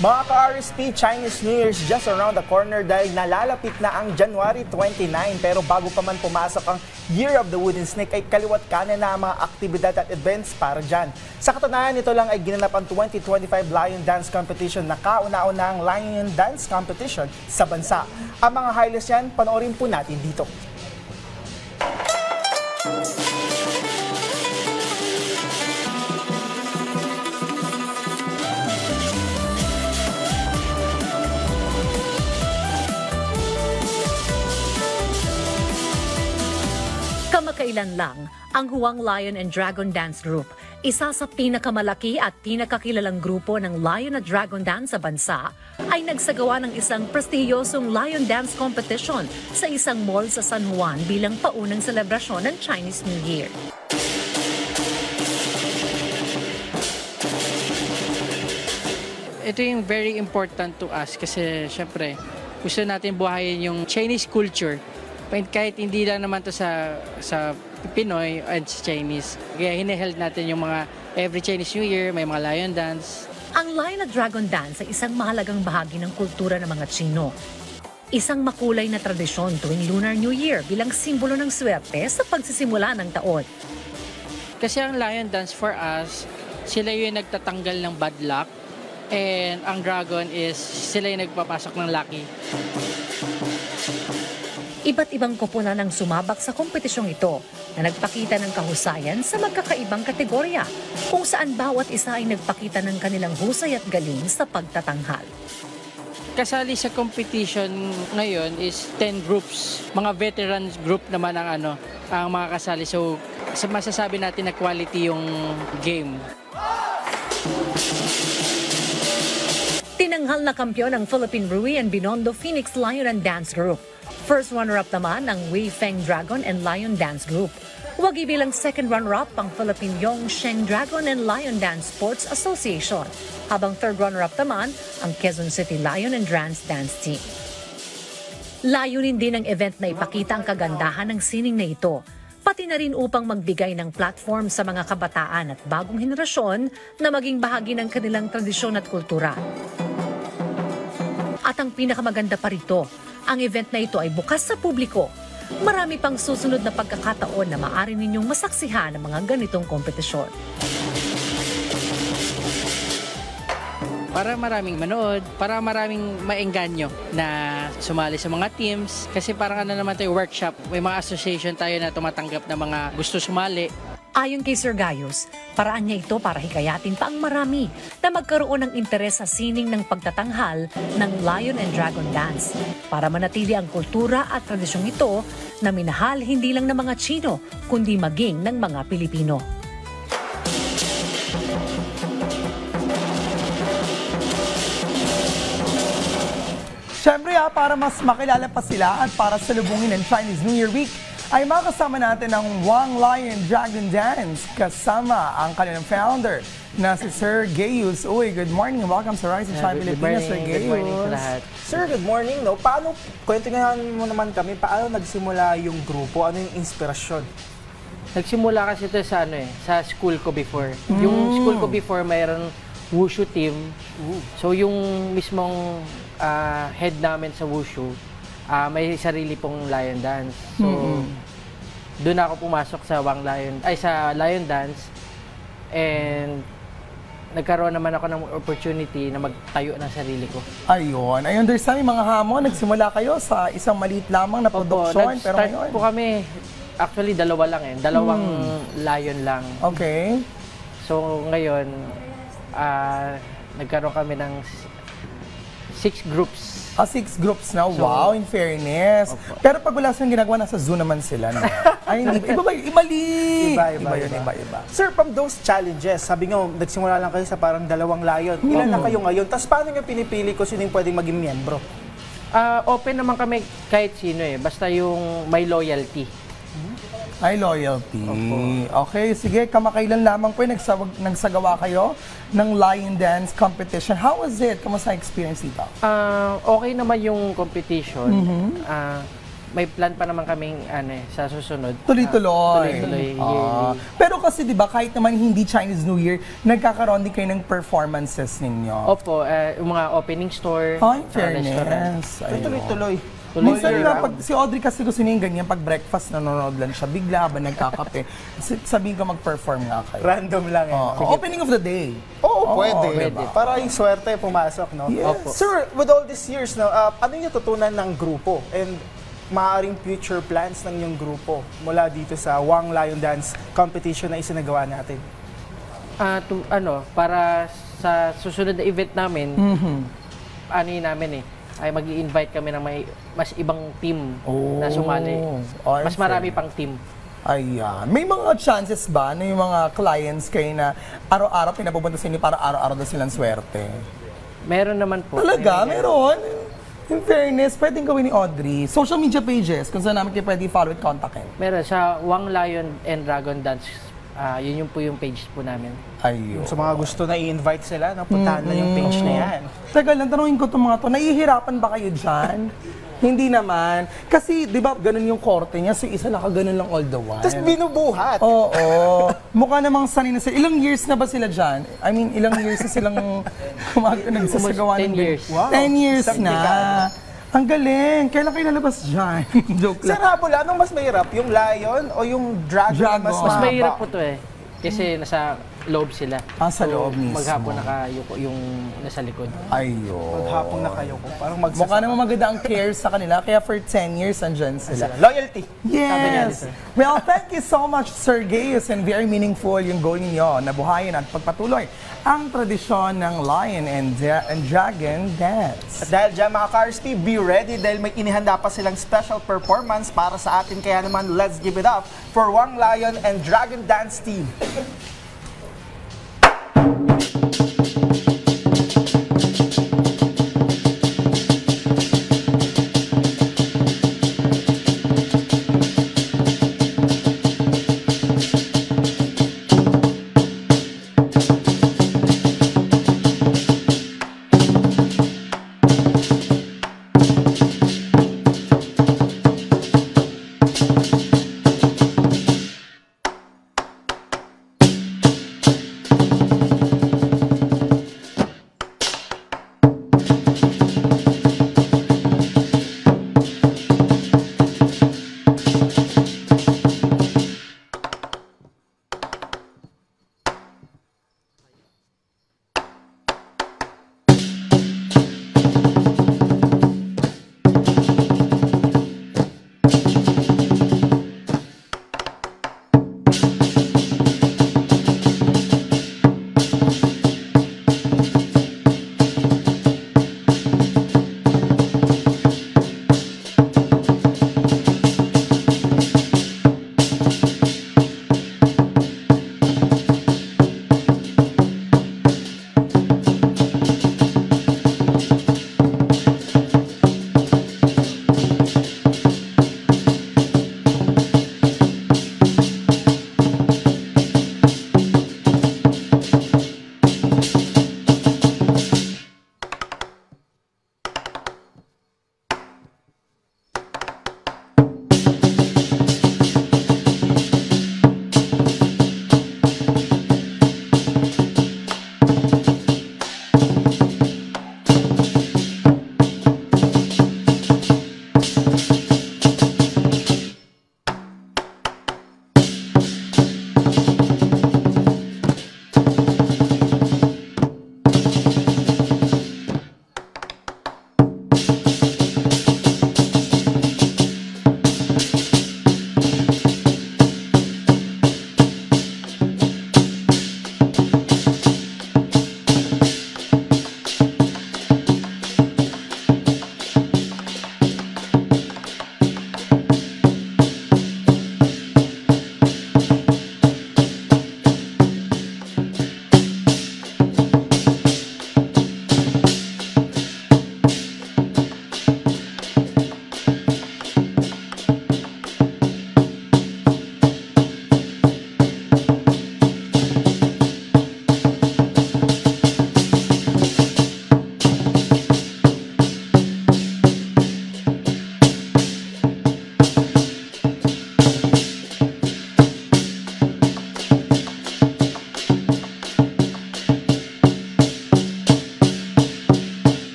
Mga ka-RSP, Chinese New Year's just around the corner dahil nalalapit na ang January 29. Pero bago pa man pumasok ang Year of the Wooden Snake ay kaliwat kanan na ang mga aktibidad at events para dyan. Sa katunayan, ito lang ay ginanap ang 2025 Lion Dance Competition na kauna-una ang Lion Dance Competition sa bansa. Ang mga highlights yan, panoorin po natin dito. Kamakailan lang, ang Huang Lion and Dragon Dance Group, isa sa pinakamalaki at pinakakilalang grupo ng Lion at Dragon Dance sa bansa, ay nagsagawa ng isang prestihiyosong Lion Dance Competition sa isang mall sa San Juan bilang paunang selebrasyon ng Chinese New Year. Ito yung very important to us kasi syempre gusto natin buhayin yung Chinese culture. Kahit hindi lang naman to sa Pinoy at Chinese. Kaya hinaheld natin yung mga every Chinese New Year, may mga lion dance. Ang Lion at Dragon Dance ay isang mahalagang bahagi ng kultura ng mga Tsino. Isang makulay na tradisyon tuwing Lunar New Year bilang simbolo ng swerte sa pagsisimula ng taon. Kasi ang lion dance for us, sila yung nagtatanggal ng bad luck. And ang dragon is sila yung nagpapasok ng lucky. Iba't ibang koponan ang sumabak sa kompetisyong ito na nagpakita ng kahusayan sa magkakaibang kategorya kung saan bawat isa ay nagpakita ng kanilang husay at galing sa pagtatanghal. Kasali sa competition ngayon is 10 groups. Mga veterans group naman ang mga kasali. So masasabi natin na quality yung game. Tinanghal na kampiyon ng Philippine Rui and Binondo Phoenix Lion and Dance Group. First runner-up naman ang Wei Feng Dragon and Lion Dance Group. Huwag ibilang second runner-up ang Philippine Yong Sheng Dragon and Lion Dance Sports Association. Habang third runner-up naman ang Quezon City Lion and Dance Team. Layunin din ng event na ipakita ang kagandahan ng sining na ito. Pati na rin upang magbigay ng platform sa mga kabataan at bagong henerasyon na maging bahagi ng kanilang tradisyon at kultura. At ang pinakamaganda pa rito, ang event na ito ay bukas sa publiko. Marami pang susunod na pagkakataon na maaari ninyong masaksihan ang mga ganitong kompetisyon. Para maraming manood, para maraming maengganyo na sumali sa mga teams. Kasi parang naman tayo workshop, may mga association tayo na tumatanggap na mga gusto sumali. Ayon kay Sir Gayus, paraan niya ito para hikayatin pa ang marami na magkaroon ng interes sa sining ng pagtatanghal ng Lion and Dragon Dance para manatili ang kultura at tradisyong ito na minahal hindi lang ng mga Tsino kundi maging ng mga Pilipino. Siyempre para mas makilala pa sila at para salubungin ng Chinese New Year Week, ay makasama natin ang Huang Lion Dragon Dance kasama ang kanilang founder na si Sir Gayus. Uy, good morning. Welcome sa Rise and Shine Pilipinas, Sir Gayus. Good morning sa lahat. Sir, good morning. Kwento nga mo naman kami, paano nagsimula yung grupo? Ano yung inspirasyon? Nagsimula kasi ito sa school ko before. Yung school ko before mayroon wushu team. So yung mismong head namin sa wushu, may sarili pong lion dance. So, doon ako pumasok sa sa lion dance. And nagkaroon naman ako ng opportunity na magtayo ng sarili ko. Ayun. I understand yung mga hamon. Nagsimula kayo sa isang maliit lamang na produksyon. Pero ngayon, po kami, actually dalawa lang dalawang lion lang. Okay. So ngayon, nagkaroon kami ng 6 groups. 6 groups na. Wow, in fairness. Opo. Pero pag wala silang ginagawa, nasa zoo naman sila. No? Ay, iba. Sir, from those challenges, sabi nga, nagsimula lang kayo sa parang dalawang lion. Ilan na kayo ngayon? Tapos paano nyo pinipili kung sino yung pwedeng maging miyembro? Open naman kami kahit sino basta yung may loyalty. Ay, loyalty. Opo. Okay, sige. Kamakailan lamang po nagsagawa kayo ng Lion Dance Competition. How was it? Kamusta experience dito? Okay naman yung competition. may plan pa naman kaming sa susunod. Tuloy-tuloy. Tuloy-tuloy, Ah. yearly. Pero kasi di ba kahit naman hindi Chinese New Year, nagkakaroon din kayo ng performances ninyo. Opo, yung mga opening store, Ay, restaurant. fairness. Ayun. Tuloy-tuloy. Minsan All year nga, round. pag si Audrey kasi gusto niya yung ganyan, pag breakfast, nanonood lang siya, bigla ba nagkakape. Sabihin ko mag-perform nga kayo. Random lang eh. Opening of the day. Oo, pwede. pwede. Para yung swerte pumasok, no? Yes. Opo. Sir, with all these years, no, ano yung natutunan ng grupo? And maaaring future plans ng yung grupo mula dito sa Wang Lion Dance competition na isinagawa natin? Para sa susunod na event namin, namin ay mag-i-invite kami ng may mas ibang team na sumali. Ay, Mas marami pang team. Ayan. May mga chances ba na yung mga clients kayo na araw-araw pinapupunta sa inyo para araw-araw na silang swerte? Meron naman po. Talaga? Meron? In fairness, pwedeng gawin ni Audrey. Social media pages, kung saan namin kayo pwede follow at kontakin. Meron sa Wang Lion and Dragon Dance. Yun po yung page po namin. Ayun. Sa mga gusto na i-invite sila, no, puntahan na yung page na yan. Teka lang, tanungin ko itong mga to. Nahihirapan ba kayo dyan? Hindi naman. Kasi, di ba, ganun yung korte niya. So, isa nakaganon lang all the while. Tapos binubuhat. Oo. Mukha namang sanay na sila. Ilang years na ba sila dyan? I mean, ilang years na silang nagsasagawa ng 10 years. Wow. 10 years Isang na. dekada. Ang galing. Kailan kayo nalabas dyan? Joke Sir lang. Habol, anong mas mahirap? Yung lion o yung dragon? Dragon. Mas Mas mahaba? mahirap po to Kasi nasa loob sila. Sa loob mismo. Maghapon nakayuko yung nasa likod. Ayun. Maghapon na kayo ko. Parang Mukha naman maganda ang care sa kanila. Kaya for 10 years, andyan sila. Loyalty. Yes! Well, thank you so much, Sir Gaius, and very meaningful yung goal ninyo na buhayin at pagpatuloy ang tradisyon ng Lion and Dragon Dance. At dahil dyan mga Karsty, be ready dahil may inihanda pa silang special performance para sa atin. Kaya naman, let's give it up for Wang Lion and Dragon Dance Team.